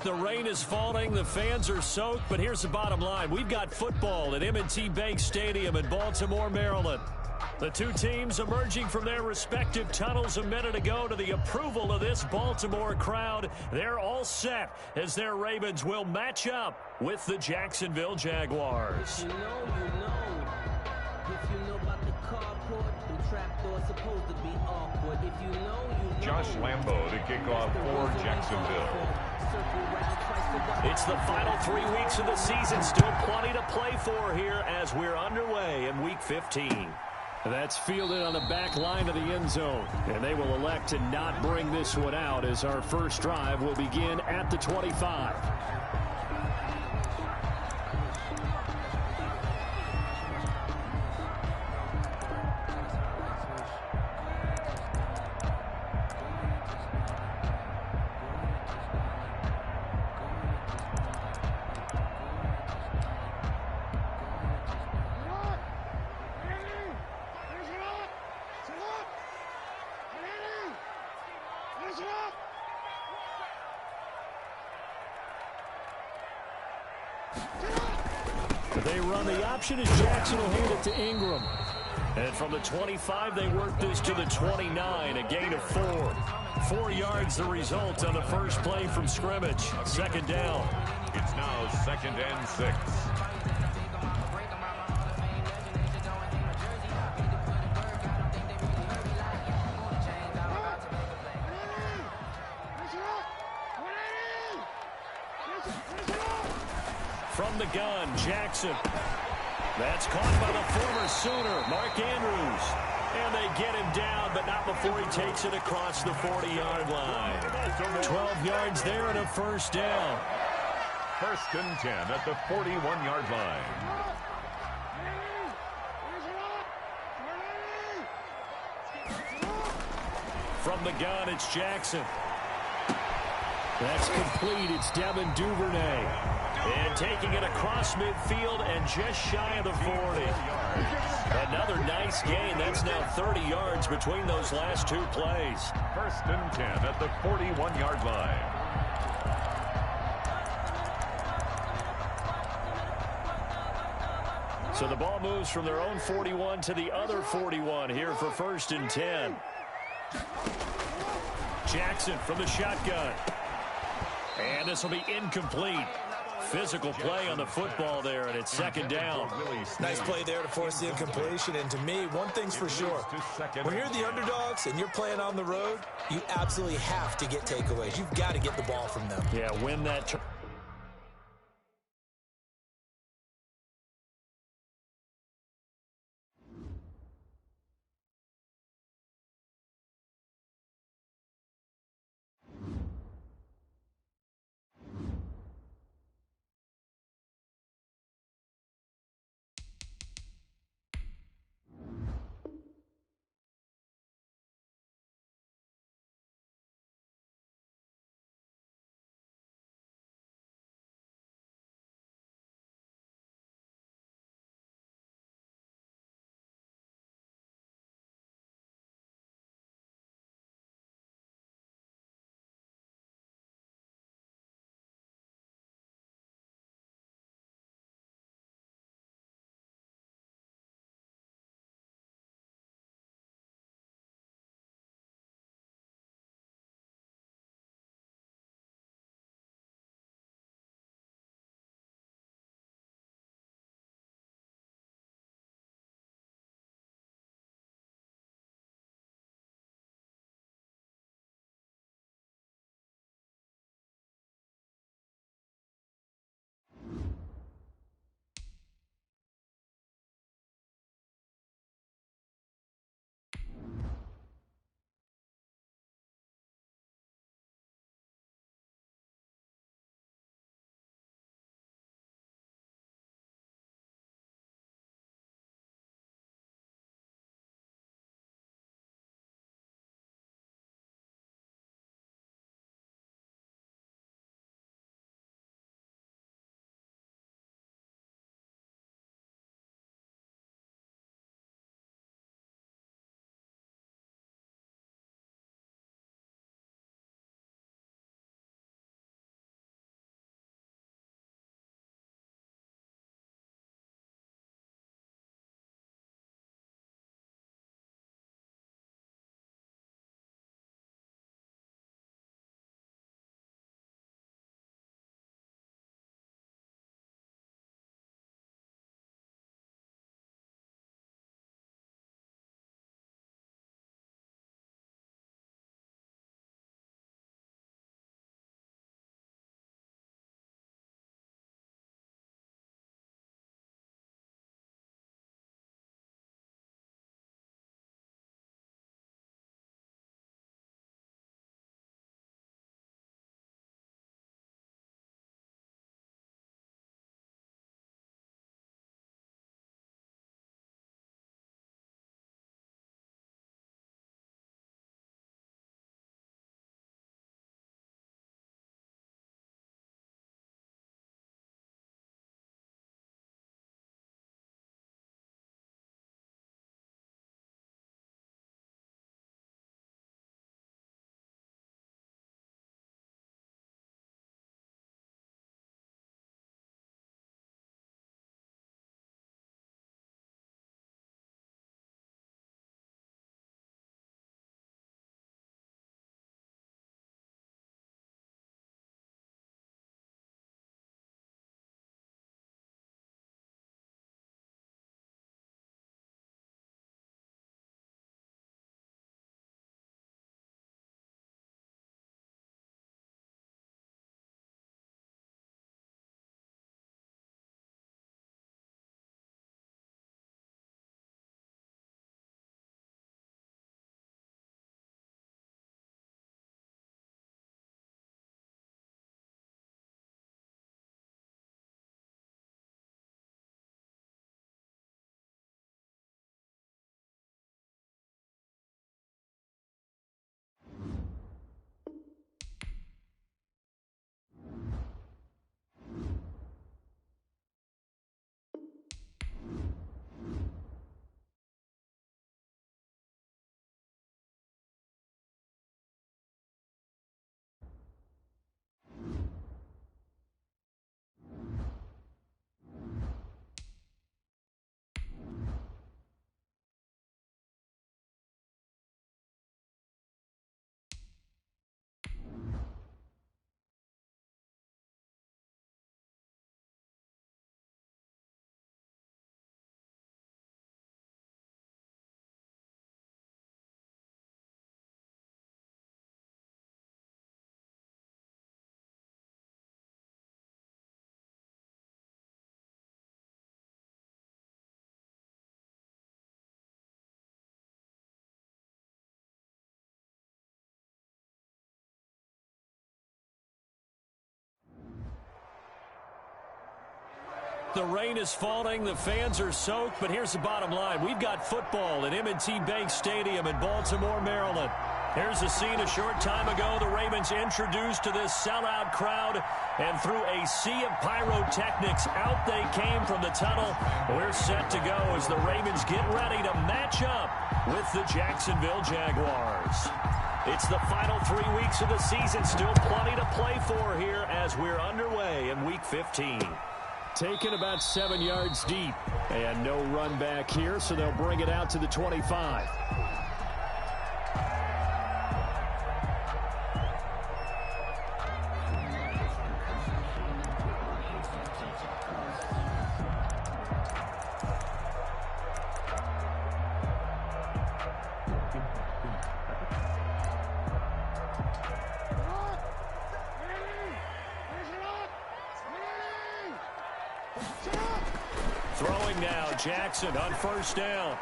The rain is falling. The fans are soaked. But here's the bottom line. We've got football at M&T Bank Stadium in Baltimore, Maryland. The two teams emerging from their respective tunnels a minute ago to the approval of this Baltimore crowd. They're all set as their Ravens will match up with the Jacksonville Jaguars. You know. If you know about the carport, the trapdoor's supposed to be awkward. If you know. Josh Lambo to kick off for Jacksonville. It's the final 3 weeks of the season. Still plenty to play for here as we're underway in Week 15. That's fielded on the back line of the end zone. And they will elect to not bring this one out as our first drive will begin at the 25. They run the option as Jackson will hand it to Ingram. And from the 25, they work this to the 29, a gain of 4. 4 yards the result on the first play from scrimmage. Second down. It's now 2nd and 6. From the gun, Jackson. That's caught by the former Sooner, Mark Andrews. And they get him down, but not before he takes it across the 40-yard line. 12 yards there and a first down. 1st and 10 at the 41-yard line. From the gun, it's Jackson. That's complete. It's Devin Duvernay. And taking it across midfield and just shy of the 40. Another nice gain. That's now 30 yards between those last 2 plays. 1st and 10 at the 41-yard line. So the ball moves from their own 41 to the other 41 here for 1st and 10. Jackson from the shotgun. And this will be incomplete. Physical play on the football there, and it's 2nd down. Nice play there to force the incompletion. And to me, one thing's for sure. When you're the underdogs and you're playing on the road, you absolutely have to get takeaways. You've got to get the ball from them. Yeah, win that. The rain is falling, the fans are soaked, but here's the bottom line. We've got football at M&T Bank Stadium in Baltimore, Maryland. Here's a scene a short time ago. The Ravens introduced to this sellout crowd, and through a sea of pyrotechnics, out they came from the tunnel. We're set to go as the Ravens get ready to match up with the Jacksonville Jaguars. It's the final 3 weeks of the season. Still plenty to play for here as we're underway in Week 15. Taken about 7 yards deep. And no run back here, so they'll bring it out to the 25. Throwing now, Jackson on first down.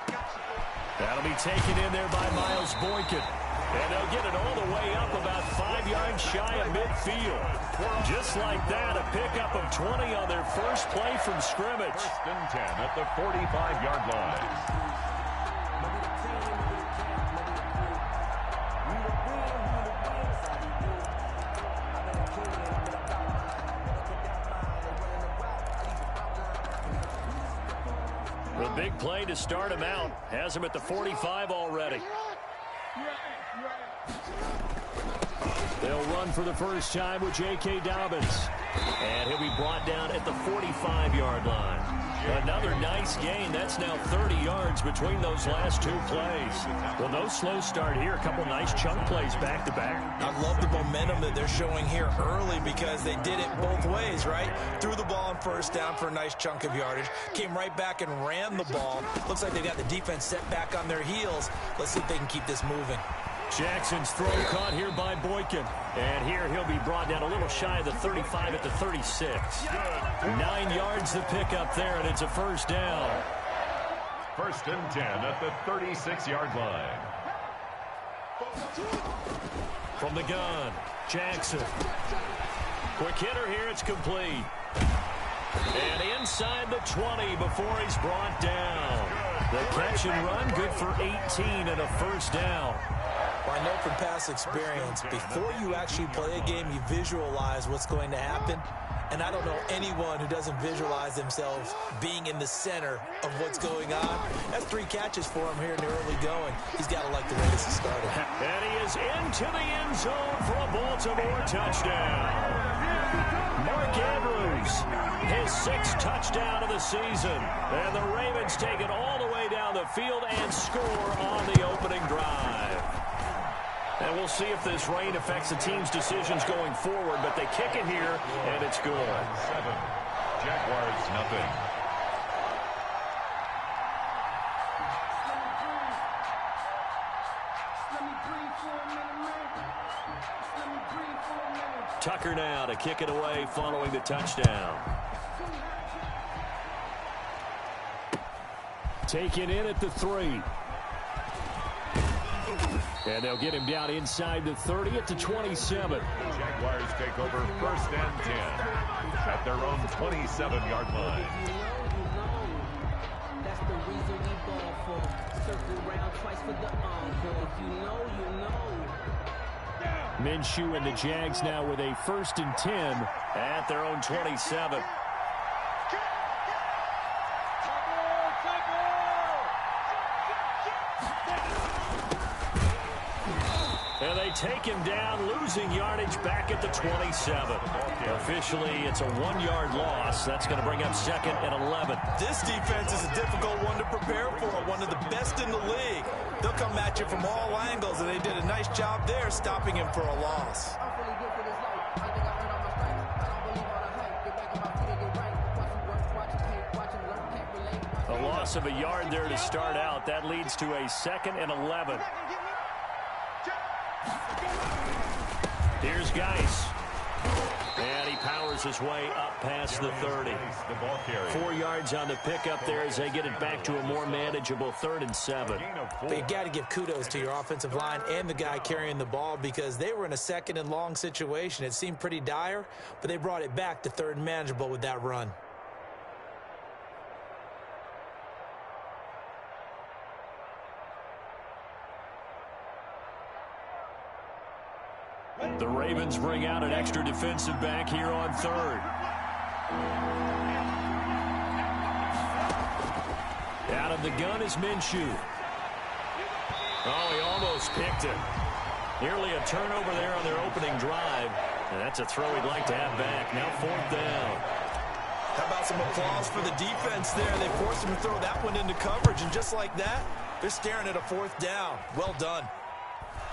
That'll be taken in there by Miles Boykin. And they'll get it all the way up about 5 yards shy of midfield. Just like that, a pickup of 20 on their first play from scrimmage. First and 10 at the 45-yard line. The big play to start him out. Has him at the 45 already. They'll run for the first time with J.K. Dobbins. And he'll be brought down at the 45-yard line. Another nice gain. That's now 30 yards between those last two plays. Well, no slow start here. A couple nice chunk plays back-to-back. I love the momentum that they're showing here early because they did it both ways, right? Threw the ball on first down for a nice chunk of yardage. Came right back and ran the ball. Looks like they got the defense set back on their heels. Let's see if they can keep this moving. Jackson's throw caught here by Boykin. And here he'll be brought down a little shy of the 35 at the 36. 9 yards to pick up there, and it's a first down. First and 10 at the 36-yard line. From the gun, Jackson. Quick hitter here, it's complete. And inside the 20 before he's brought down. The catch and run, good for 18 and a first down. Well, I know from past experience, before you actually play a game, you visualize what's going to happen. And I don't know anyone who doesn't visualize themselves being in the center of what's going on. That's 3 catches for him here in the early going. He's got to like the way this is started. And he is into the end zone for a Baltimore touchdown. Mark Andrews, his 6th touchdown of the season. And the Ravens take it all the way down the field and score on the opening drive. And we'll see if this rain affects the team's decisions going forward, but they kick it here, and it's good. 7. Jaguars, nothing. Tucker now to kick it away following the touchdown. Taken in at the 3. And they'll get him down inside the 30 at the 27. The Jaguars take over first and 10 at their own 27-yard line. That's the reason we ball for. Circle round twice for the encore. If you know, you know. Minshew and the Jags now with a first and 10 at their own 27. And they take him down, losing yardage back at the 27. Officially, it's a 1-yard loss. That's going to bring up second and 11. This defense is a difficult one to prepare for, one of the best in the league. They'll come at you from all angles, and they did a nice job there stopping him for a loss. A loss of a yard there to start out. That leads to a second and 11. Here's Geis. And he powers his way up past the 30. 4 yards on the pickup there as they get it back to a more manageable 3rd and 7. But you got to give kudos to your offensive line and the guy carrying the ball because they were in a 2nd and long situation. It seemed pretty dire, but they brought it back to 3rd and manageable with that run. The Ravens bring out an extra defensive back here on third. Out of the gun is Minshew. Oh, he almost picked it. Nearly a turnover there on their opening drive. And that's a throw he'd like to have back. Now 4th down. How about some applause for the defense there? They forced him to throw that one into coverage, and just like that, they're staring at a 4th down. Well done.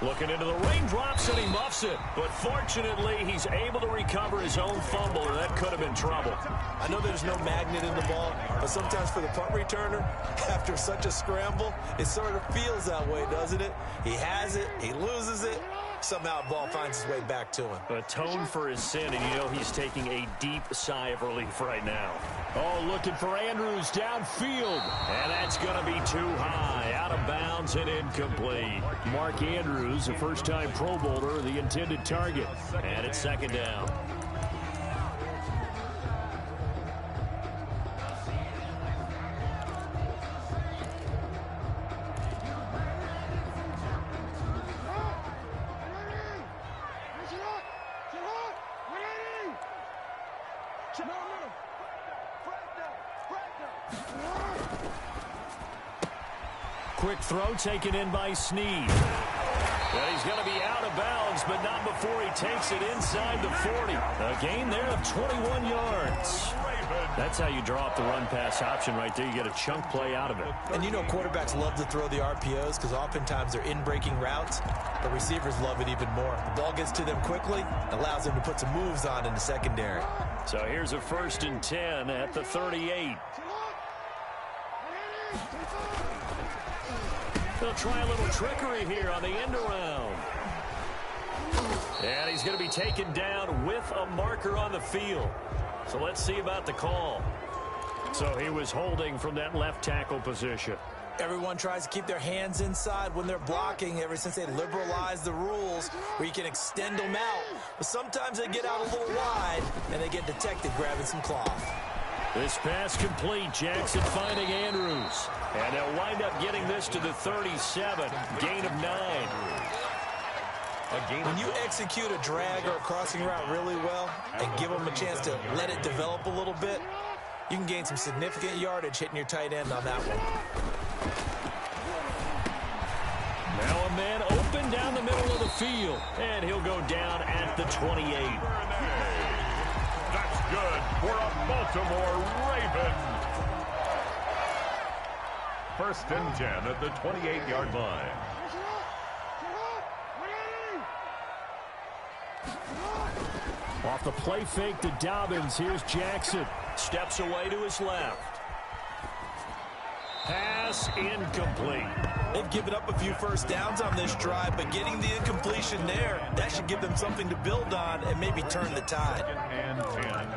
Looking into the raindrops, and he muffs it. But fortunately, he's able to recover his own fumble, or that could have been trouble. I know there's no magnet in the ball, but sometimes for the punt returner, after such a scramble, it sort of feels that way, doesn't it? He has it, he loses it. Somehow the ball finds its way back to him. Atone for his sin, and you know he's taking a deep sigh of relief right now. Oh, looking for Andrews downfield. And that's going to be too high. Out of bounds and incomplete. Mark Andrews, a first-time Pro Bowler, the intended target. And it's 2nd down. Quick throw taken in by Snead. But he's going to be out of bounds, but not before he takes it inside the 40. A gain there of 21 yards. That's how you draw up the run-pass option right there. You get a chunk play out of it. And you know quarterbacks love to throw the RPOs because oftentimes they're in-breaking routes, but receivers love it even more. The ball gets to them quickly, allows them to put some moves on in the secondary. So here's a 1st and 10 at the 38. They'll try a little trickery here on the end around. And he's going to be taken down with a marker on the field. So let's see about the call. So he was holding from that left tackle position. Everyone tries to keep their hands inside when they're blocking ever since they liberalized the rules where you can extend them out. But sometimes they get out a little wide and they get detected grabbing some cloth. This pass complete. Jackson finding Andrews. And they'll wind up getting this to the 37. Gain of 9. When you execute a drag or a crossing route really well and give them a chance to let it develop a little bit, you can gain some significant yardage hitting your tight end on that one. Now a man open down the middle of the field. And he'll go down at the 28. That's good for a Baltimore Raven. 1st and 10 at the 28-yard line. Off the play fake to Dobbins. Here's Jackson. Steps away to his left. Pass incomplete. They've given up a few 1st downs on this drive, but getting the incompletion there, that should give them something to build on and maybe turn the tide. 2nd and 10.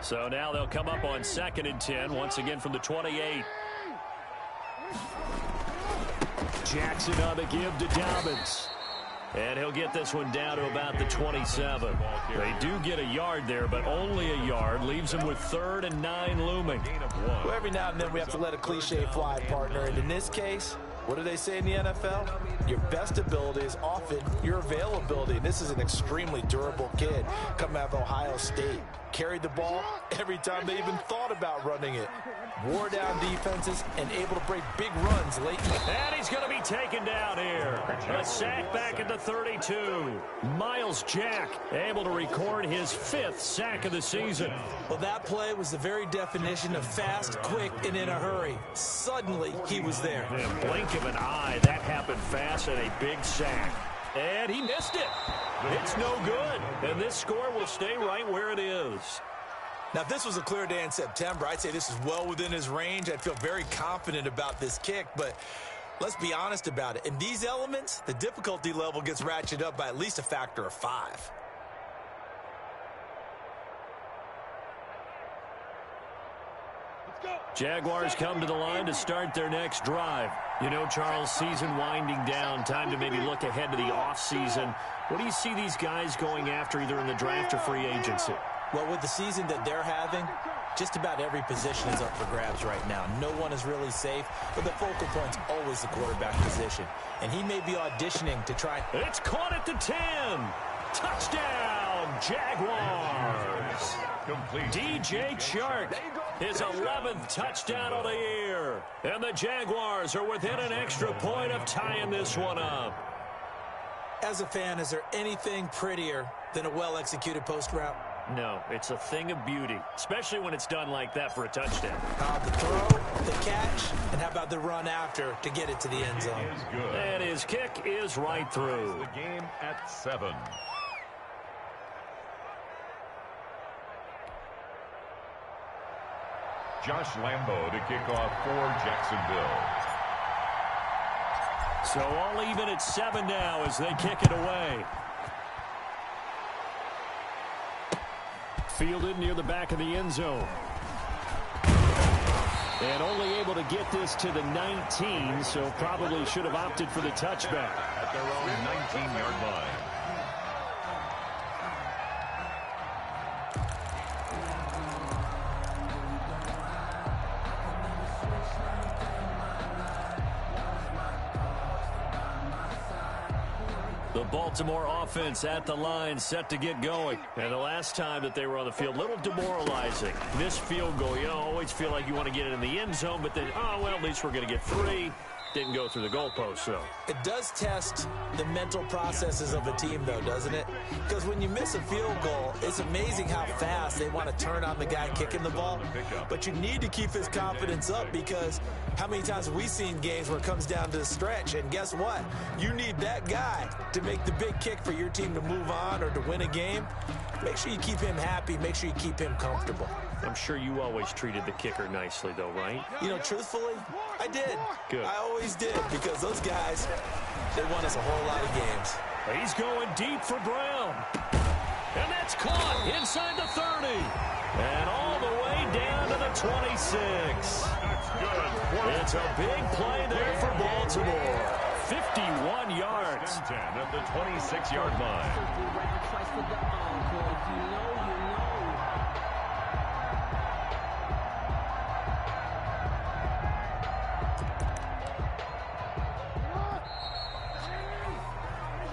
So now they'll come up on 2nd and 10, once again from the 28. Jackson on the give to Dobbins. And he'll get this one down to about the 27. They do get a yard there, but only a yard. Leaves them with 3rd and 9 looming. Well, every now and then we have to let a cliche fly, partner. And in this case, what do they say in the NFL? Your best ability is often your availability. And this is an extremely durable kid coming out of Ohio State. Carried the ball every time they even thought about running it. Wore down defenses and able to break big runs late. And he's going to be taken down here. A sack back at the 32. Miles Jack able to record his 5th sack of the season. Well, that play was the very definition of fast, quick, and in a hurry. Suddenly, he was there. In a blink of an eye, that happened fast and a big sack. And he missed it. It's no good. And this score will stay right where it is. Now, if this was a clear day in September, I'd say this is well within his range. I'd feel very confident about this kick, but let's be honest about it. In these elements, the difficulty level gets ratcheted up by at least a factor of 5. Jaguars come to the line to start their next drive. You know, Charles, season winding down, time to maybe look ahead to the offseason. What do you see these guys going after either in the draft or free agency? Well, with the season that they're having, just about every position is up for grabs right now. No one is really safe, but the focal point's always the quarterback position. And he may be auditioning to try. It's caught at the 10. Touchdown, Jaguars. Complete. DJ Chark, his 11th touchdown of the year. And the Jaguars are within an extra point of tying this one up. As a fan, is there anything prettier than a well-executed post route? No, it's a thing of beauty, especially when it's done like that for a touchdown. The throw, the catch, and how about the run after to get it to the end zone? Is good. And his kick is right through. The game at 7. Josh Lambo to kick off for Jacksonville. So all even at 7 now as they kick it away. Fielded near the back of the end zone. And only able to get this to the 19, so probably should have opted for the touchback. At their own 19-yard line. The Baltimore offense at the line, set to get going. And the last time that they were on the field, a little demoralizing. Missed field goal. You always feel like you want to get it in the end zone, but then, oh, well, at least we're going to get 3. Didn't go through the goalpost, though. It does test the mental processes of a team, though, doesn't it? Because when you miss a field goal, it's amazing how fast they want to turn on the guy kicking the ball. But you need to keep his confidence up, because how many times have we seen games where it comes down to the stretch? And guess what? You need that guy to make the big kick for your team to move on or to win a game. Make sure you keep him happy. Make sure you keep him comfortable. I'm sure you always treated the kicker nicely, though, right? You know, truthfully, I did. Good. I always did, because those guys, they won us a whole lot of games. He's going deep for Brown. And that's caught inside the 30. And all the way down to the 26. That's good. It's a big play there for Baltimore. 51 yards. 10 at the 26-yard line.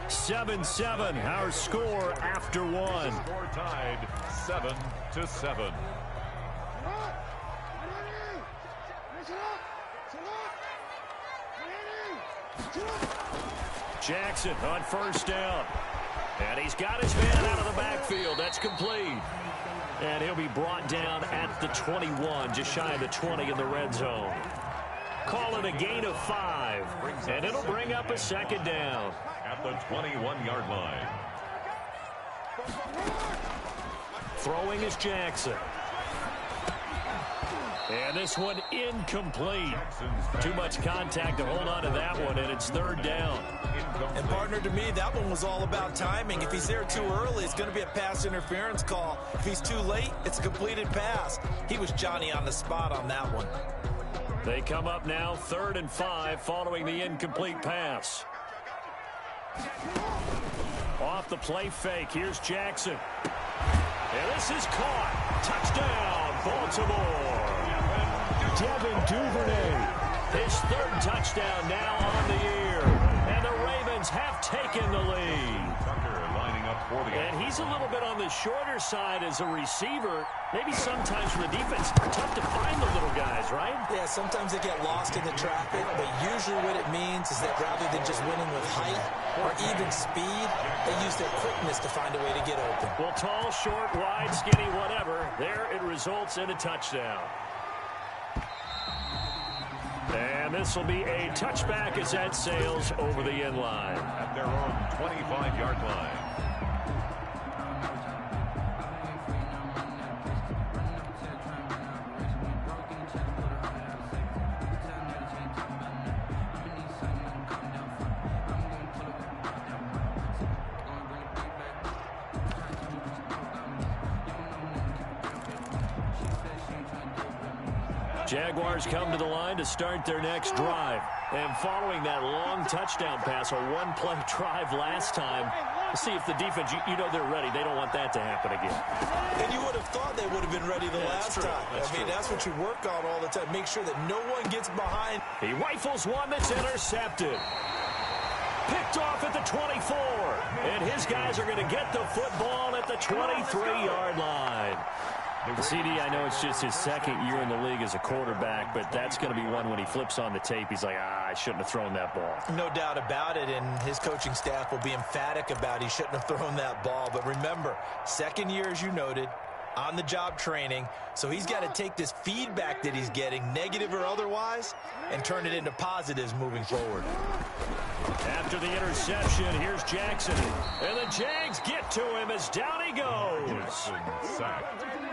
7-7, our score after 1. Score tied 7-7. Jackson on first down. And he's got his man out of the backfield. That's complete. And he'll be brought down at the 21, just shy of the 20 in the red zone. Call it a gain of 5. And it'll bring up a second down. At the 21-yard line. Throwing is Jackson. And this one incomplete. Too much contact to hold on to that one, and it's third down. And partner, to me, that one was all about timing. If he's there too early, it's going to be a pass interference call. If he's too late, it's a completed pass. He was Johnny on the spot on that one. They come up now 3rd and 5 following the incomplete pass. Off the play fake, here's Jackson. And this is caught. Touchdown, Baltimore. Devin Duvernay, his 3rd touchdown now on the year. And the Ravens have taken the lead. Tucker lining up for the And he's a little bit on the shorter side as a receiver. Maybe sometimes for the defense, tough to find the little guys, right? Yeah, sometimes they get lost in the traffic, but usually what it means is that rather than just winning with height or even speed, they use their quickness to find a way to get open. Well, tall, short, wide, skinny, whatever, there it results in a touchdown. And this will be a touchback as that sails over the end line. At their own 25-yard line. Jaguars come to the line to start their next drive. And following that long touchdown pass, a one-play drive last time, see if the defense, you know they're ready. They don't want that to happen again. And you would have thought they would have been ready the last time. That's what you work on all the time. Make sure that no one gets behind. He rifles one that's intercepted. Picked off at the 24. And his guys are going to get the football at the 23-yard line. CD, I know it's just his second year in the league as a quarterback, but that's going to be one when he flips on the tape. He's like, I shouldn't have thrown that ball. No doubt about it, and his coaching staff will be emphatic about he shouldn't have thrown that ball. But remember, second year, as you noted, on-the-job training, so he's got to take this feedback that he's getting, negative or otherwise, and turn it into positives moving forward. After the interception, here's Jackson. And the Jags get to him as down he goes.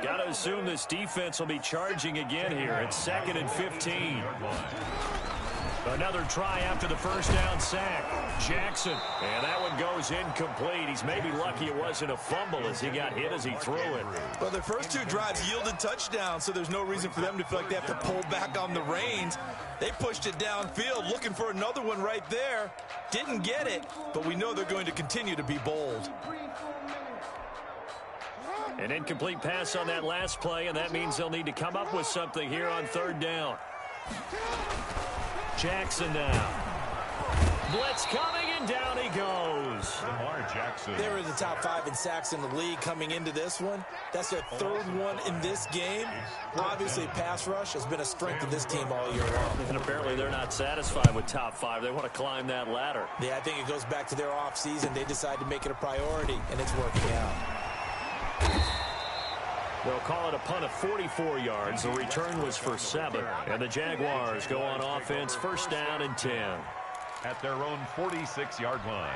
Got to assume this defense will be charging again here. It's 2nd and 15. Another try after the first down sack. Jackson, and that one goes incomplete. He's maybe lucky it wasn't a fumble as he got hit as he threw it. Well, their first two drives yielded touchdowns, so there's no reason for them to feel like they have to pull back on the reins. They pushed it downfield, looking for another one right there. Didn't get it, but we know they're going to continue to be bold. An incomplete pass on that last play, and that means they'll need to come up with something here on 3rd down. Jackson now. Blitz coming, and down he goes. Lamar Jackson. They're in the top 5 in sacks in the league coming into this one. That's their 3rd one in this game. Obviously, pass rush has been a strength of this team all year long. And apparently they're not satisfied with top 5. They want to climb that ladder. Yeah, I think it goes back to their offseason. They decided to make it a priority, and it's working out. They'll call it a punt of 44 yards. The return was for 7. And the Jaguars go on offense, 1st down and 10. At their own 46-yard line.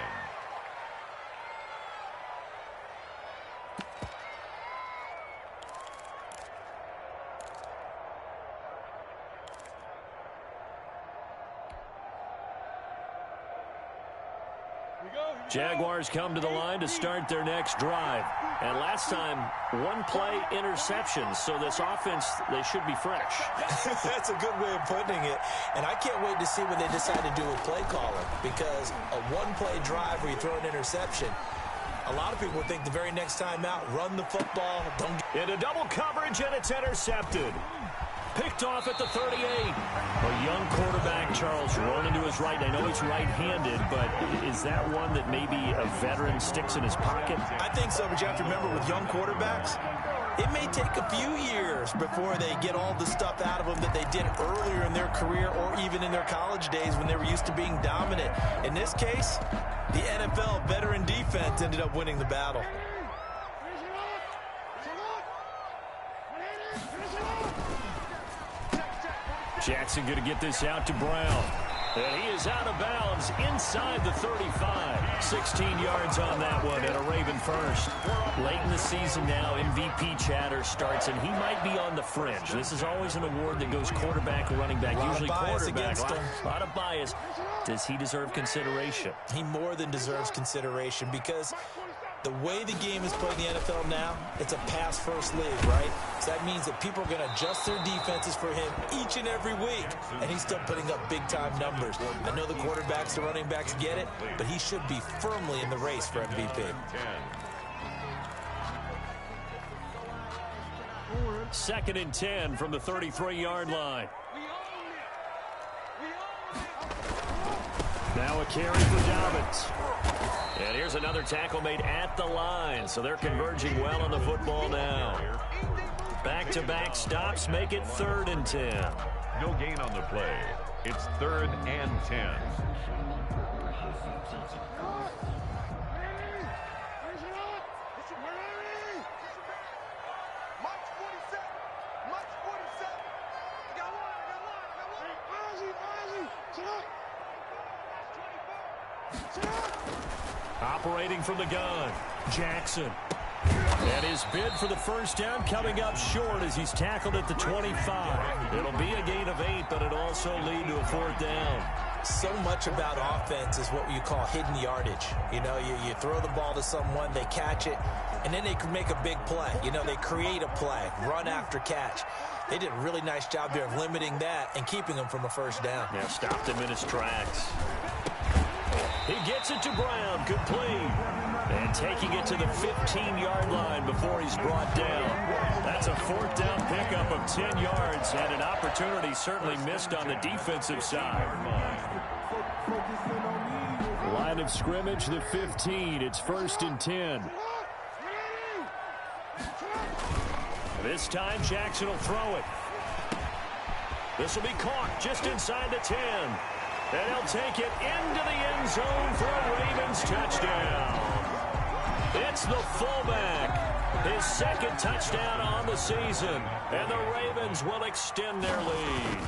Jaguars come to the line to start their next drive. And last time, one-play interception. So this offense, they should be fresh. That's a good way of putting it. And I can't wait to see what they decide to do with play calling. Because a one-play drive where you throw an interception, a lot of people would think the very next time out, run the football. Into double coverage, and it's intercepted. Picked off at the 38. A young quarterback, Charles, rolling to his right. I know he's right-handed, but is that one that maybe a veteran sticks in his pocket? I think so, but you have to remember with young quarterbacks, it may take a few years before they get all the stuff out of them that they did earlier in their career or even in their college days when they were used to being dominant. In this case, the NFL veteran defense ended up winning the battle. Jackson going to get this out to Brown. And he is out of bounds inside the 35. 16 yards on that one and a Raven first. Late in the season now, MVP chatter starts, and he might be on the fringe. This is always an award that goes quarterback or running back, usually quarterback. A lot of bias. Does he deserve consideration? He more than deserves consideration because the way the game is played in the NFL now, it's a pass-first league, right? So that means that people are going to adjust their defenses for him each and every week, and he's still putting up big-time numbers. I know the quarterbacks, the running backs get it, but he should be firmly in the race for MVP. 2nd and 10 from the 33-yard line. Now a carry for Dobbins. And here's another tackle made at the line, so they're converging well on the football now. Back-to-back stops make it 3rd and 10. No gain on the play. It's 3rd and 10. Operating from the gun, Jackson. And his bid for the first down coming up short as he's tackled at the 25. It'll be a gain of 8, but it'll also lead to a 4th down. so much about offense is what you call hidden yardage. You know, you throw the ball to someone, they catch it, and then they can make a big play. You know, they create a play, run after catch. They did a really nice job there of limiting that and keeping him from a first down. Yeah, stopped him in his tracks. He gets it to Brown, complete. And taking it to the 15-yard line before he's brought down. That's a fourth down pickup of 10 yards, and an opportunity certainly missed on the defensive side. Line of scrimmage, the 15. It's 1st and 10. This time, Jackson will throw it. This will be caught just inside the 10. And he'll take it into the end zone for a Ravens touchdown. It's the fullback. His second touchdown on the season. And the Ravens will extend their lead.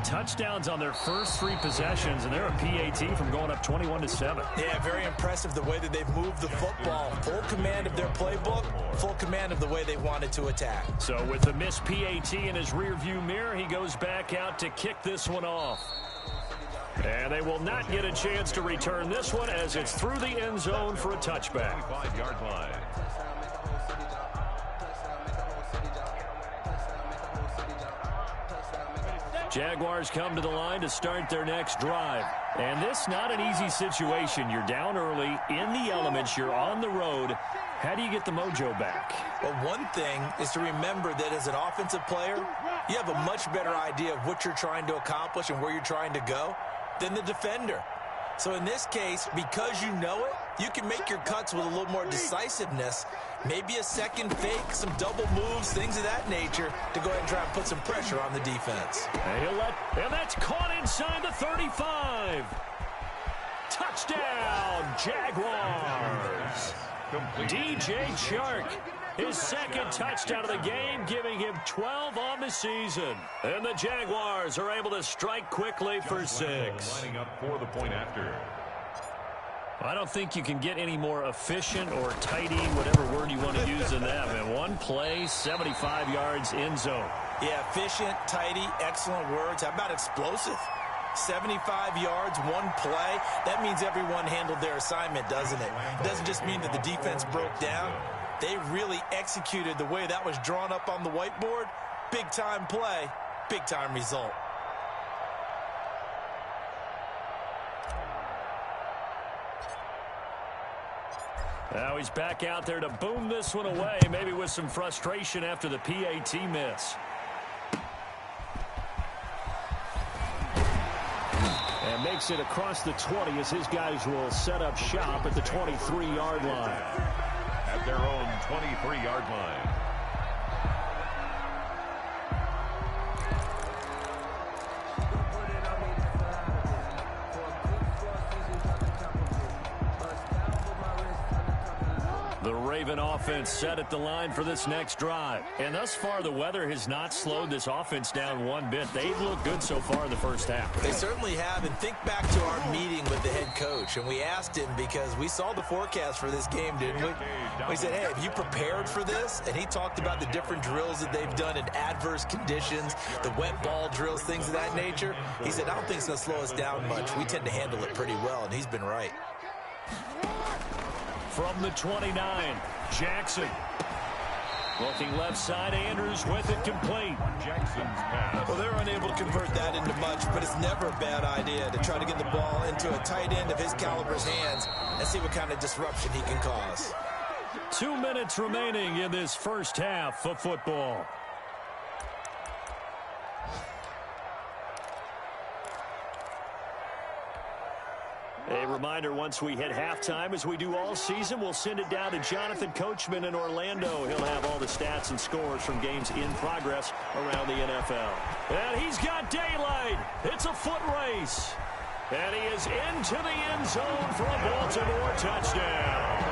Touchdowns on their first 3 possessions, and they're a PAT from going up 21-7. Yeah, very impressive the way that they've moved the football. Full command of their playbook, full command of the way they wanted to attack. So with the missed PAT in his rearview mirror, he goes back out to kick this one off. And they will not get a chance to return this one as it's through the end zone for a touchback. 25-yard line. Jaguars come to the line to start their next drive. And this not an easy situation. You're down early, in the elements, you're on the road. How do you get the mojo back? Well, one thing is to remember that as an offensive player, you have a much better idea of what you're trying to accomplish and where you're trying to go than the defender. So in this case, because you know it, you can make your cuts with a little more decisiveness. Maybe a second fake, some double moves, things of that nature to go ahead and try and put some pressure on the defense. And that's caught inside the 35. Touchdown, Jaguars. DJ Chark, his second touchdown of the game, giving him 12 on the season. And the Jaguars are able to strike quickly for 6. Lining up for the point after. I don't think you can get any more efficient or tidy, whatever word you want to use in that. Man, one play, 75 yards, end zone. Yeah, efficient, tidy, excellent words. How about explosive? 75 yards, one play. That means everyone handled their assignment, doesn't it? It doesn't just mean that the defense broke down. They really executed the way that was drawn up on the whiteboard. Big-time play, big-time result. Now he's back out there to boom this one away, maybe with some frustration after the PAT miss. And makes it across the 20 as his guys will set up shop at the 23-yard line. At their own 23-yard line. The Raven offense set at the line for this next drive. And thus far, the weather has not slowed this offense down one bit. They've looked good so far in the first half. They certainly have. And think back to our meeting with the head coach. And we asked him because we saw the forecast for this game, didn't we? We said, hey, have you prepared for this? And he talked about the different drills that they've done in adverse conditions, the wet ball drills, things of that nature. He said, I don't think it's going to slow us down much. We tend to handle it pretty well, and he's been right. From the 29, Jackson. Looking left side, Andrews with it complete. Jackson's pass. Well, they're unable to convert that into much, but it's never a bad idea to try to get the ball into a tight end of his caliber's hands and see what kind of disruption he can cause. 2 minutes remaining in this first half of football. A reminder, once we hit halftime, as we do all season, we'll send it down to Jonathan Coachman in Orlando. He'll have all the stats and scores from games in progress around the NFL. And he's got daylight. It's a foot race. And he is into the end zone for a Baltimore touchdown.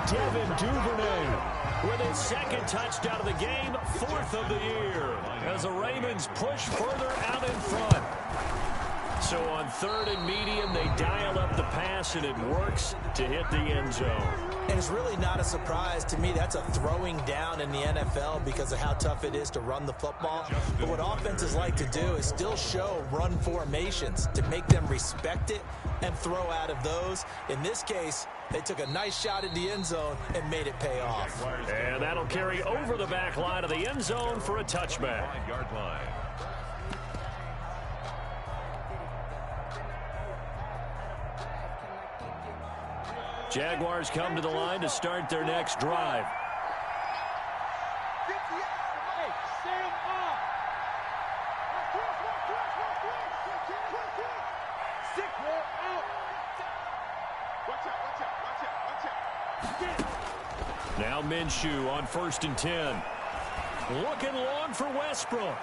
Devin Duvernay with his second touchdown of the game, 4th of the year, as the Ravens push further out in front. So on 3rd and medium, they dial up the pass, and it works to hit the end zone. And it's really not a surprise to me. That's a throwing down in the NFL because of how tough it is to run the football. But what offenses like to do is still show run formations to make them respect it and throw out of those. In this case, they took a nice shot at the end zone and made it pay off. And that'll carry over the back line of the end zone for a touchback. 5-yard line. Jaguars come to the line to start their next drive. Now Minshew on 1st and 10. Looking long for Westbrook.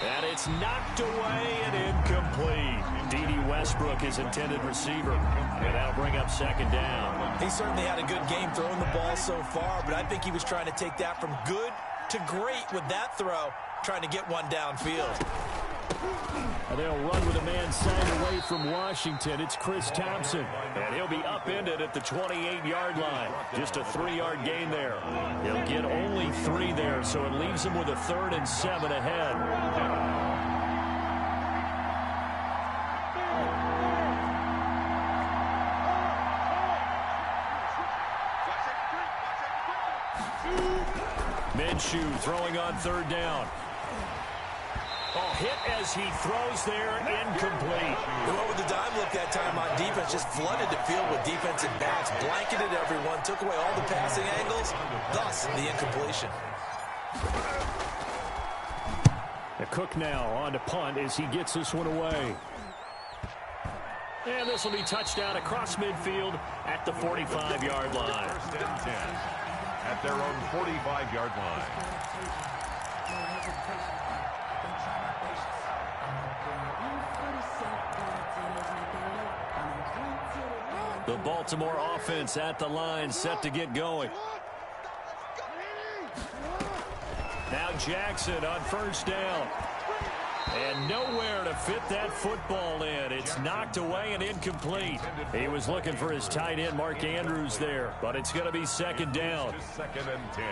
And it's knocked away and incomplete. D.D. Westbrook is intended receiver. And that'll bring up 2nd down. He certainly had a good game throwing the ball so far, but I think he was trying to take that from good to great with that throw, trying to get one downfield. And they'll run with a man signed away from Washington. It's Chris Thompson. And he'll be upended at the 28-yard line. Just a 3-yard gain there. He'll get only 3 there, so it leaves him with a 3rd and 7 ahead. Minshew throwing on 3rd down. Oh, hit as he throws there, incomplete. They went with the dime look that time on defense, just flooded the field with defensive backs, blanketed everyone, took away all the passing angles, thus the incompletion. Cook now on to punt as he gets this one away. And this will be touchdown across midfield at the 45-yard line. 1st and 10 at their own 45-yard line. The Baltimore offense at the line, set to get going. Now Jackson on 1st down. And nowhere to fit that football in. It's knocked away and incomplete. He was looking for his tight end, Mark Andrews, there. But it's going to be 2nd down. 2nd and 10.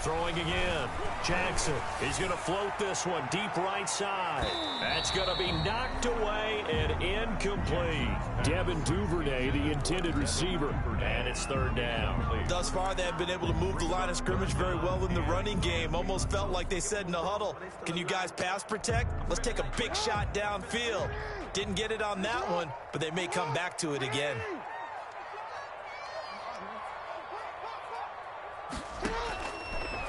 Throwing again. Jackson. He's going to float this one deep right side. That's going to be knocked away and incomplete. Devin Duvernay, the intended receiver. And it's 3rd down. Thus far, they have been able to move the line of scrimmage very well in the running game. Almost felt like they said in the huddle, can you guys pass protect? Let's take a big shot downfield. Didn't get it on that one, but they may come back to it again.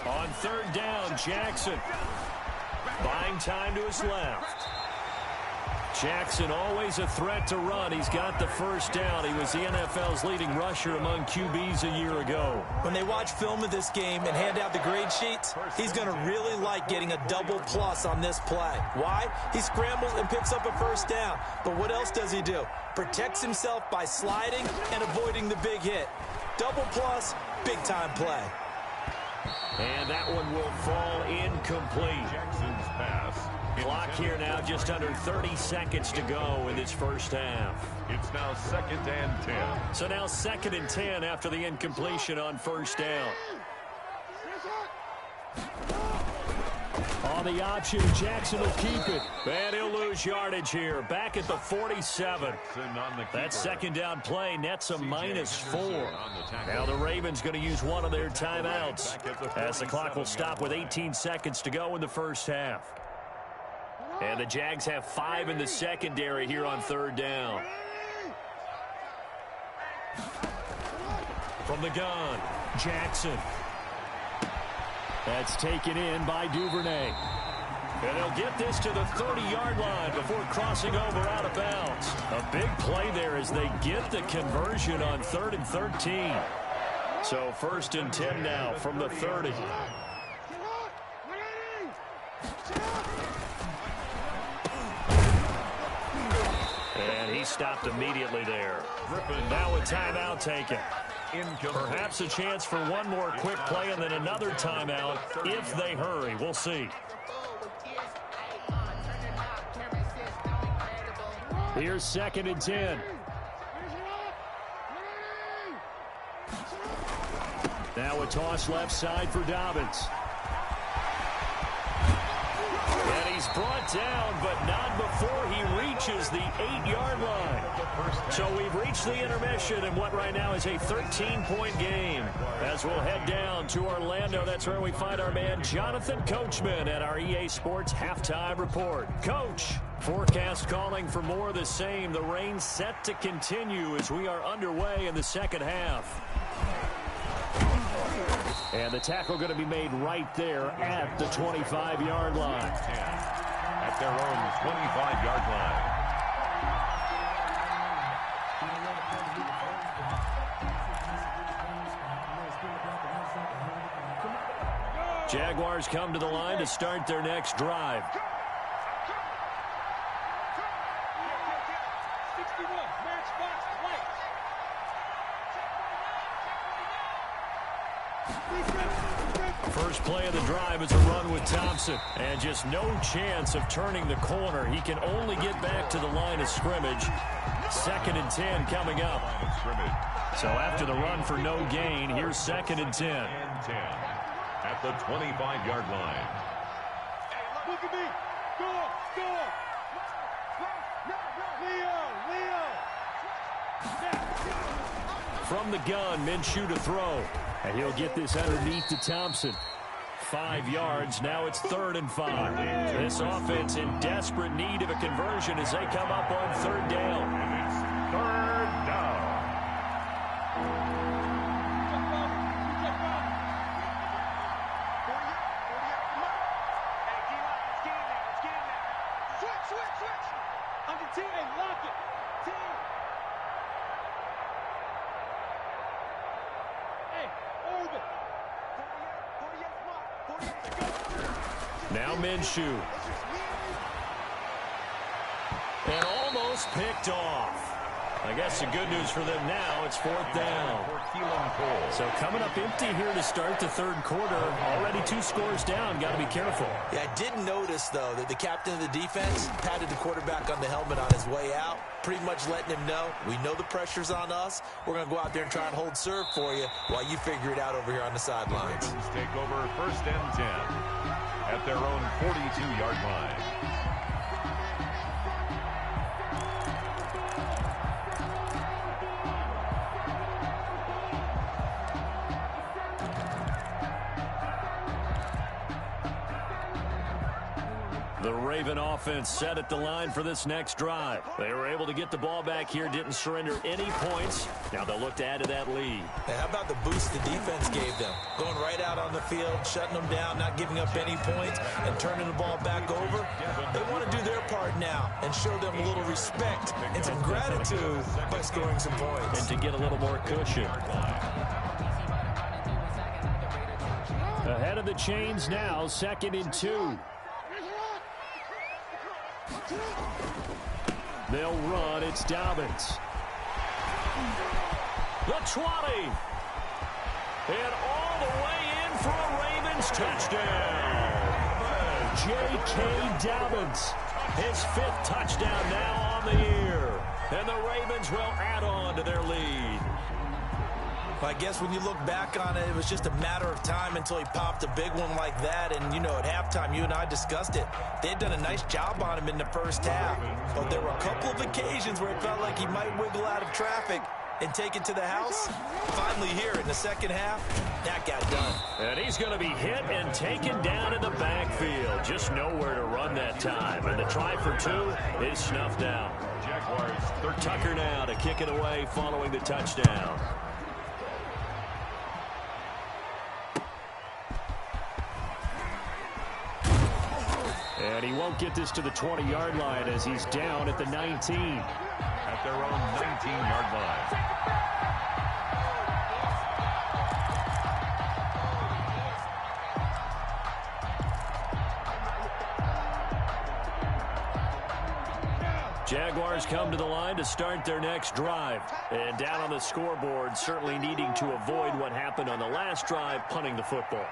On 3rd down, Jackson. Buying time to his left. Jackson always a threat to run. He's got the 1st down. He was the NFL's leading rusher among QBs a year ago. When they watch film of this game and hand out the grade sheets, he's going to really like getting a double plus on this play. Why? He scrambles and picks up a 1st down. But what else does he do? Protects himself by sliding and avoiding the big hit. Double plus, big-time play. And that one will fall incomplete. Jackson's pass. Clock here now, just under 30 seconds to go in this 1st half. It's now 2nd and 10. So now 2nd and 10 after the incompletion on 1st down. On the option, Jackson will keep it. And he'll lose yardage here. Back at the 47. That 2nd down play nets a -4. Now the Ravens going to use one of their timeouts as the clock will stop with 18 seconds to go in the 1st half. And the Jags have 5 in the secondary here on 3rd down. From the gun, Jackson. That's taken in by Duvernay. And they'll get this to the 30-yard line before crossing over out of bounds. A big play there as they get the conversion on 3rd and 13. So 1st and 10 now from the 30. And he stopped immediately there. Now a timeout taken. Perhaps a chance for one more quick play and then another timeout if they hurry. We'll see. Here's 2nd and 10. Now a toss left side for Dobbins. And he's brought down, but not before he reaches the 8-yard line. So we've reached the intermission in what right now is a 13-point game. As we'll head down to Orlando, that's where we find our man Jonathan Coachman at our EA Sports Halftime Report. Coach, forecast calling for more of the same. The rain set to continue as we are underway in the second half. And the tackle going to be made right there at the 25-yard line. At their own 25-yard line. Jaguars come to the line to start their next drive. First play of the drive is a run with Thompson. And just no chance of turning the corner. He can only get back to the line of scrimmage. 2nd and 10 coming up. So after the run for no gain, here's 2nd and 10. At the 25-yard line. Hey, look at me. Score, score. Leo. From the gun, Minshew to throw. And he'll get this underneath to Thompson. 5 yards. Now it's 3rd and 5. This offense in desperate need of a conversion as they come up on 3rd down. And it's 3rd down. Switch. Under team, hey, lock it. Team. Hey, orbit. Now Minshew. And almost picked off. I guess the good news for them now, it's 4th down. So coming up empty here to start the 3rd quarter. Already 2 scores down. Got to be careful. Yeah, I did notice, though, that the captain of the defense patted the quarterback on the helmet on his way out, pretty much letting him know, we know the pressure's on us. We're going to go out there and try and hold serve for you while you figure it out over here on the sidelines. Take over 1st and 10 at their own 42-yard line. The Raven offense set at the line for this next drive. They were able to get the ball back here, didn't surrender any points. Now they'll look to add to that lead. Now, how about the boost the defense gave them? Going right out on the field, shutting them down, not giving up any points, and turning the ball back over. They want to do their part now and show them a little respect and some gratitude by scoring some points. And to get a little more cushion. Ahead of the chains now, 2nd and 2. They'll run. It's Dobbins. The 20. And all the way in for a Ravens touchdown. J.K. Dobbins. His 5th touchdown now on the year. And the Ravens will add on to their lead. I guess when you look back on it, it was just a matter of time until he popped a big one like that. And, you know, at halftime, you and I discussed it. They had done a nice job on him in the first half. But there were a couple of occasions where it felt like he might wiggle out of traffic and take it to the house. Finally here in the second half, that got done. And he's going to be hit and taken down in the backfield. Just nowhere to run that time. And the try for 2 is snuffed out. Jaguars, Tucker now to kick it away following the touchdown. And he won't get this to the 20-yard line as he's down at the 19. At their own 19-yard line. Jaguars come to the line to start their next drive. And down on the scoreboard, certainly needing to avoid what happened on the last drive, punting the football.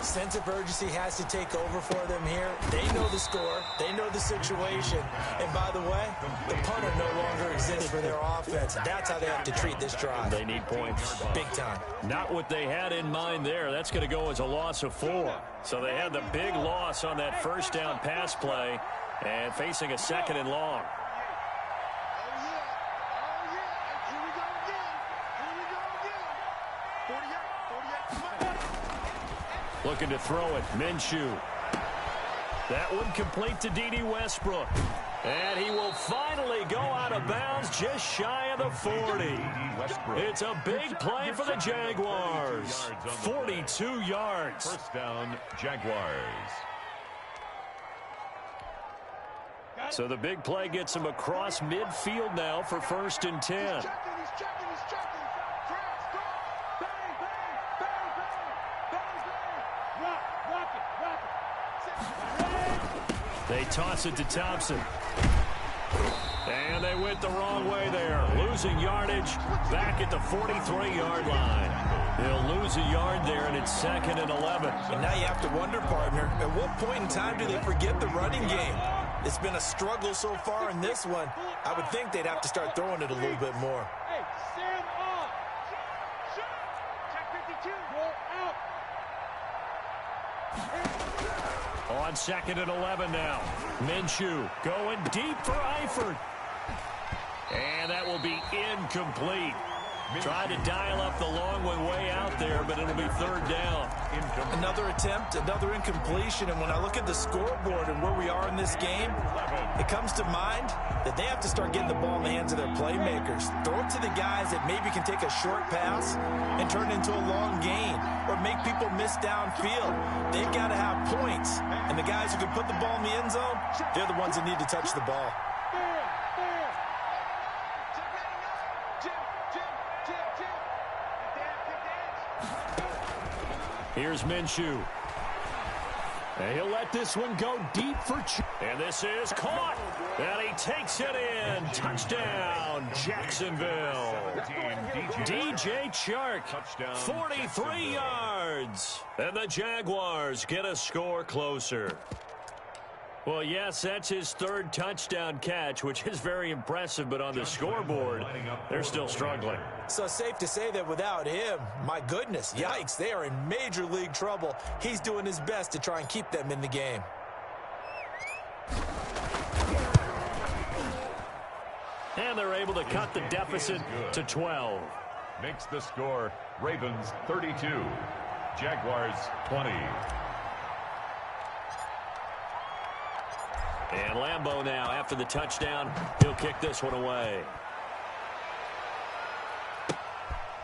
Sense of urgency has to take over for them here. They know the score. They know the situation. And by the way, the punter no longer exists for their offense. That's how they have to treat this drive. They need points. Big time. Not what they had in mind there. That's going to go as a loss of 4. So they had the big loss on that first down pass play and facing a 2nd and long. Looking to throw it. Minshew. That one complete to D.D. Westbrook. And he will finally go out of bounds just shy of the 40. It's a big play for the Jaguars. 42 yards. First down, Jaguars. So the big play gets him across midfield now for 1st and 10. They toss it to Thompson. And they went the wrong way there. Losing yardage back at the 43-yard line. They'll lose a yard there, and it's 2nd and 11. And now you have to wonder, partner, at what point in time do they forget the running game? It's been a struggle so far in this one. I would think they'd have to start throwing it a little bit more. Hey, stand up. Check 52. Roll out. On 2nd and 11 now. Minshew going deep for Eifert. And that will be incomplete. Try to dial up the long one way out there, but it'll be 3rd down. Another attempt, another incompletion, and when I look at the scoreboard and where we are in this game, it comes to mind that they have to start getting the ball in the hands of their playmakers. Throw it to the guys that maybe can take a short pass and turn it into a long gain or make people miss downfield. They've got to have points, and the guys who can put the ball in the end zone, they're the ones that need to touch the ball. Here's Minshew. And he'll let this one go deep for... And this is caught. And he takes it in. Touchdown, Jacksonville. DJ Chark, 43 yards. And the Jaguars get a score closer. Well, yes, that's his 3rd touchdown catch, which is very impressive, but on the scoreboard, they're still struggling. So safe to say that without him, my goodness, yikes, they are in major league trouble. He's doing his best to try and keep them in the game. And they're able to cut the deficit to 12. Makes the score Ravens 32, Jaguars 20. And Lambeau now, after the touchdown, he'll kick this one away.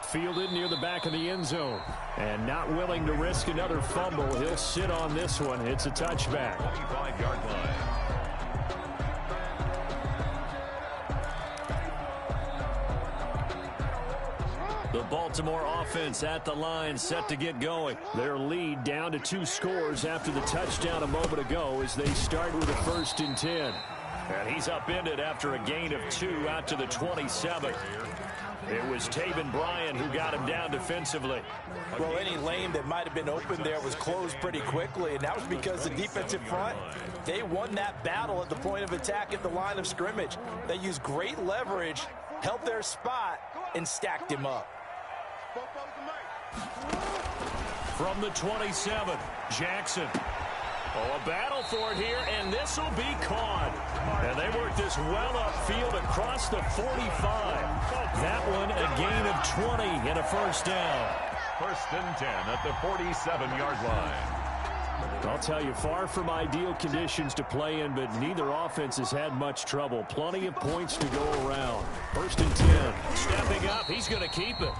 Fielded near the back of the end zone. And not willing to risk another fumble. He'll sit on this one. It's a touchback. 25-yard line. The Baltimore offense at the line, set to get going. Their lead down to 2 scores after the touchdown a moment ago as they start with a 1st and 10. And he's upended after a gain of 2 out to the 27. It was Taven Bryan who got him down defensively. Well, any lane that might have been open there was closed pretty quickly, and that was because the defensive front, they won that battle at the point of attack at the line of scrimmage. They used great leverage, held their spot, and stacked him up. From the 27, Jackson. Oh, a battle for it here, and this will be caught. And they work this well upfield across the 45. That one a gain of 20 and a 1st down. 1st and 10 at the 47-yard line. I'll tell you, far from ideal conditions to play in, but neither offense has had much trouble. Plenty of points to go around. 1st and 10. Stepping up, he's going to keep it.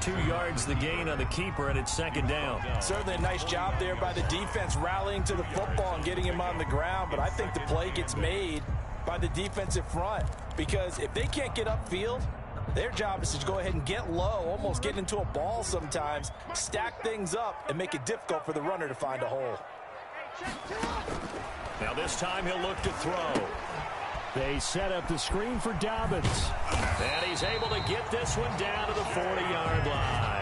2 yards the gain on the keeper, and it's 2nd down. Certainly a nice job there by the defense rallying to the football and getting him on the ground, but I think the play gets made by the defensive front because if they can't get upfield, their job is to go ahead and get low, almost get into a ball sometimes, stack things up, and make it difficult for the runner to find a hole. Now this time he'll look to throw. They set up the screen for Dobbins. And he's able to get this one down to the 40-yard line.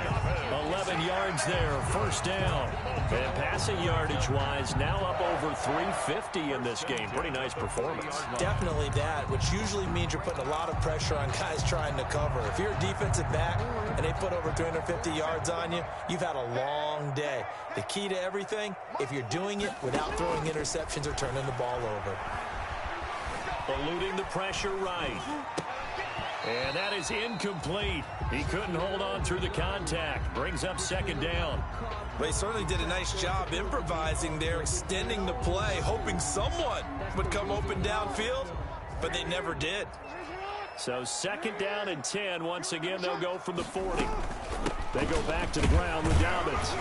11 yards there, first down. And passing yardage-wise, now up over 350 in this game. Pretty nice performance. Definitely that, which usually means you're putting a lot of pressure on guys trying to cover. If you're a defensive back and they put over 350 yards on you, you've had a long day. The key to everything, if you're doing it without throwing interceptions or turning the ball over. Eluding the pressure right. And that is incomplete. He couldn't hold on through the contact. Brings up second down. They certainly did a nice job improvising there, extending the play, hoping someone would come open downfield, but they never did. So second down and 10. Once again, they'll go from the 40. They go back to the ground with Dobbins.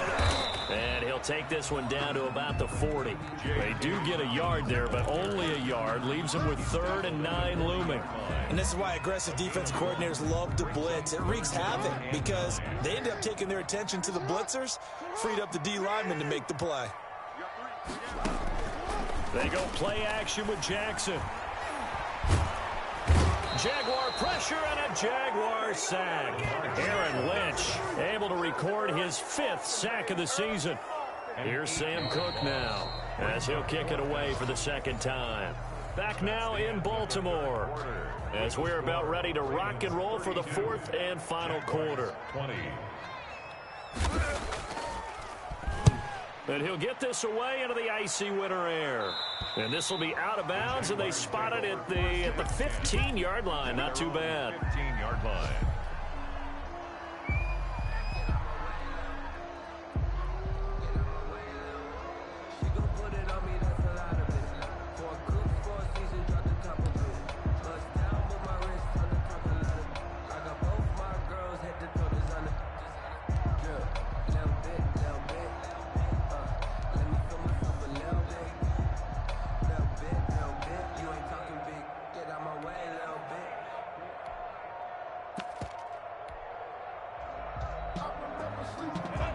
And he'll take this one down to about the 40. They do get a yard there, but only a yard. Leaves them with 3rd and 9 looming. And this is why aggressive defense coordinators love to blitz. It wreaks havoc because they end up taking their attention to the blitzers, freed up the D lineman to make the play. They go play action with Jackson. Jaguar pressure and a Jaguar sack. Aaron Lynch able to record his 5th sack of the season. Here's Sam Cook now as he'll kick it away for the second time. Back now in Baltimore as we're about ready to rock and roll for the 4th and final quarter. 20. And he'll get this away into the icy winter air. And this will be out of bounds, and they spot it at the 15-yard line. Not too bad. 15-yard line.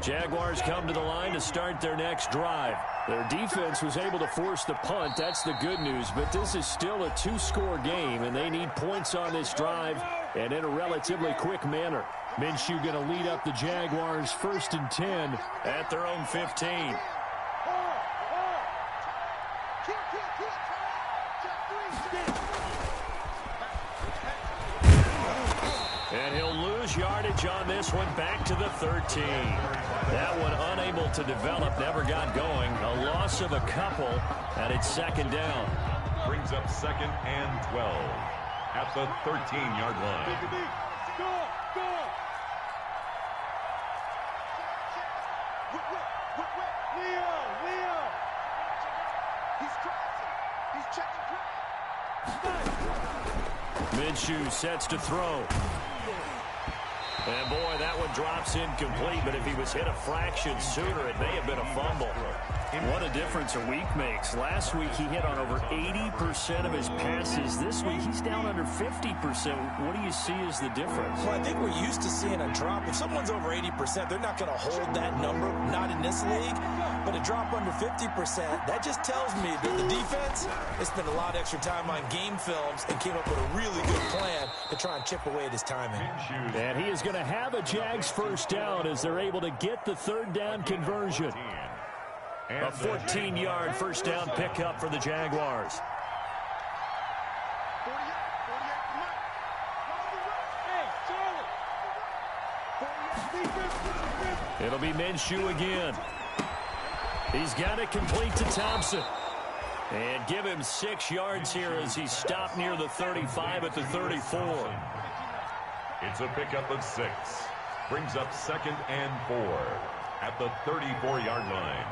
Jaguars come to the line to start their next drive. Their defense was able to force the punt. That's the good news. But this is still a 2-score game, and they need points on this drive and in a relatively quick manner. Minshew going to lead up the Jaguars 1st and 10 at their own 15. And he'll lose yardage on this one, back to the 13. That one unable to develop, never got going. A loss of a couple, and it's second down. Brings up 2nd and 12 at the 13-yard line. Leo! He's crossing. He's checking. Minshew sets to throw. And boy, that one drops incomplete, but if he was hit a fraction sooner, it may have been a fumble. What a difference a week makes. Last week, he hit on over 80% of his passes. This week, he's down under 50%. What do you see as the difference? Well, I think we're used to seeing a drop. If someone's over 80%, they're not going to hold that number, not in this league. But a drop under 50%, that just tells me that the defense has spent a lot of extra time on game films and came up with a really good plan to try and chip away at his timing. And he is going to have a Jags first down as they're able to get the 3rd down conversion. A 14-yard first down pickup for the Jaguars. It'll be Minshew again. He's got it complete to Thompson. And give him 6 yards here as he stopped near the 35 at the 34. It's a pickup of 6. Brings up 2nd and 4 at the 34-yard line.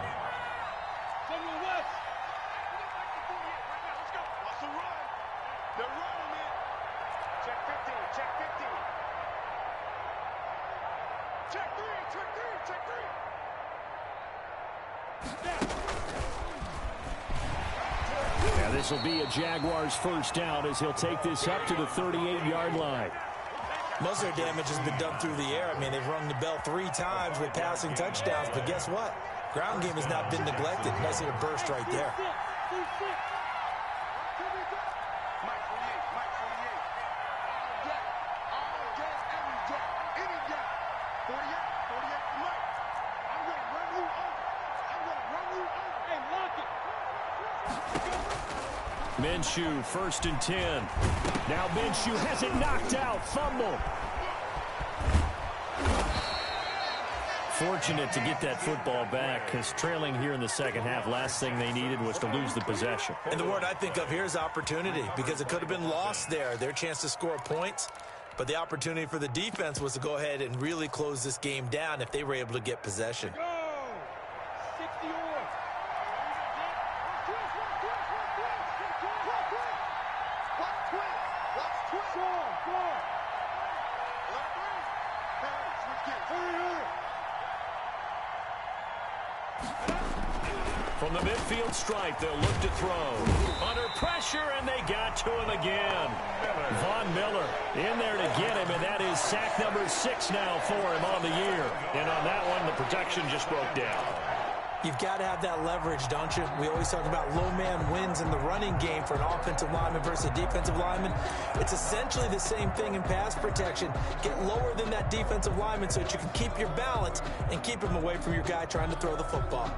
Now this will be a Jaguars first down as he'll take this up to the 38-yard line. Most of their damage has been done through the air. I mean, they've rung the bell 3 times with passing touchdowns, but guess what? Ground game has not been neglected. Nice little burst right there. Minshew, 1st and 10. Now Minshew has it knocked out. Fumble. Fortunate to get that football back, because trailing here in the second half, last thing they needed was to lose the possession. And the word I think of here is opportunity, because it could have been lost there, their chance to score points. But the opportunity for the defense was to go ahead and really close this game down if they were able to get possession. From the midfield stripe, they'll look to throw. Under pressure, and they got to him again. Von Miller in there to get him, and that is sack number 6 now for him on the year. And on that one, the protection just broke down. You've got to have that leverage, don't you? We always talk about low man wins in the running game for an offensive lineman versus a defensive lineman. It's essentially the same thing in pass protection. Get lower than that defensive lineman so that you can keep your balance and keep him away from your guy trying to throw the football.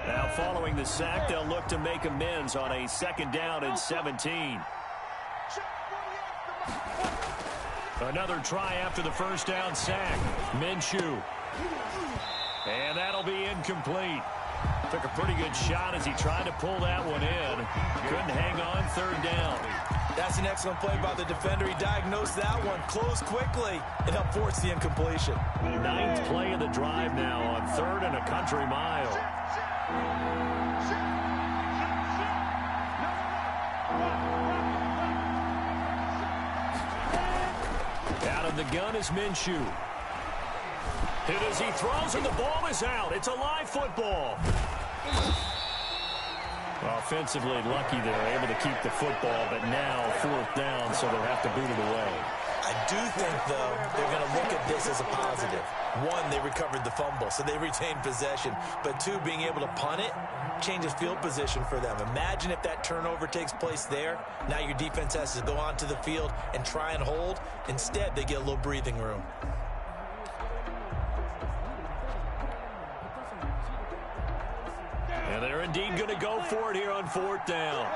Now following the sack, they'll look to make amends on a 2nd down and 17. Another try after the 1st down sack. Minshew. And that'll be incomplete. Took a pretty good shot as he tried to pull that one in. Couldn't hang on, 3rd down. That's an excellent play by the defender. He diagnosed that one, closed quickly, and helped force the incompletion. 9th play of the drive now on 3rd and a country mile. Out of the gun is Minshew. Hit as he throws, and the ball is out. It's a live football. Offensively lucky they're able to keep the football, but now 4th down, so they'll have to boot it away. I do think, though, they're going to look at this as a positive. 1, they recovered the fumble, so they retained possession. But 2, being able to punt it changes field position for them. Imagine if that turnover takes place there. Now your defense has to go onto the field and try and hold. Instead, they get a little breathing room. And they're indeed going to go for it here on 4th down.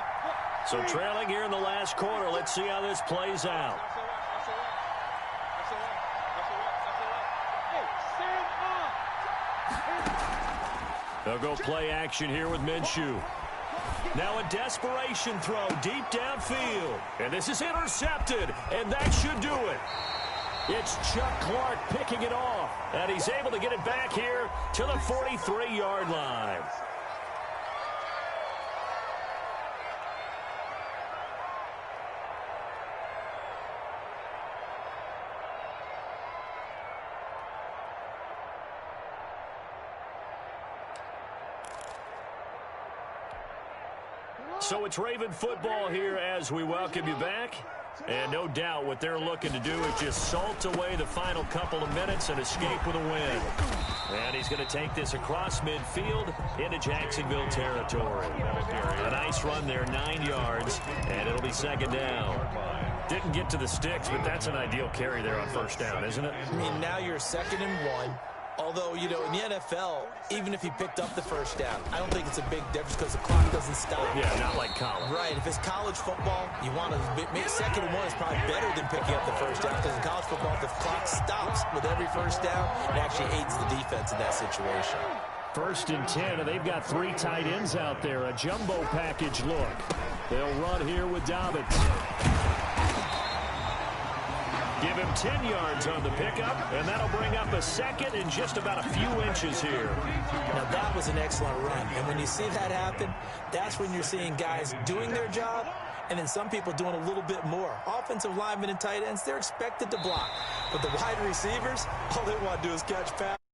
So trailing here in the last quarter, let's see how this plays out. They'll go play action here with Minshew. Now a desperation throw deep downfield. And this is intercepted, and that should do it. It's Chuck Clark picking it off, and he's able to get it back here to the 43-yard line. So it's Raven football here as we welcome you back. And no doubt what they're looking to do is just salt away the final couple of minutes and escape with a win. And he's going to take this across midfield into Jacksonville territory. A nice run there, 9 yards, and it'll be 2nd down. Didn't get to the sticks, but that's an ideal carry there on 1st down, isn't it? I mean, now you're 2nd and 1. Although, you know, in the NFL, even if he picked up the 1st down, I don't think it's a big difference because the clock doesn't stop. Yeah, not like college. Right. If it's college football, you want to make 2nd and 1 is probably better than picking up the 1st down, because in college football, if the clock stops with every 1st down, it actually aids the defense in that situation. 1st and 10, and they've got 3 tight ends out there. A jumbo package look. They'll run here with Dobbins. Give him 10 yards on the pickup, and that'll bring up a 2nd and just about a few inches here. Now, that was an excellent run, and when you see that happen, that's when you're seeing guys doing their job, and then some people doing a little bit more. Offensive linemen and tight ends, they're expected to block. But the wide receivers, all they want to do is catch passes.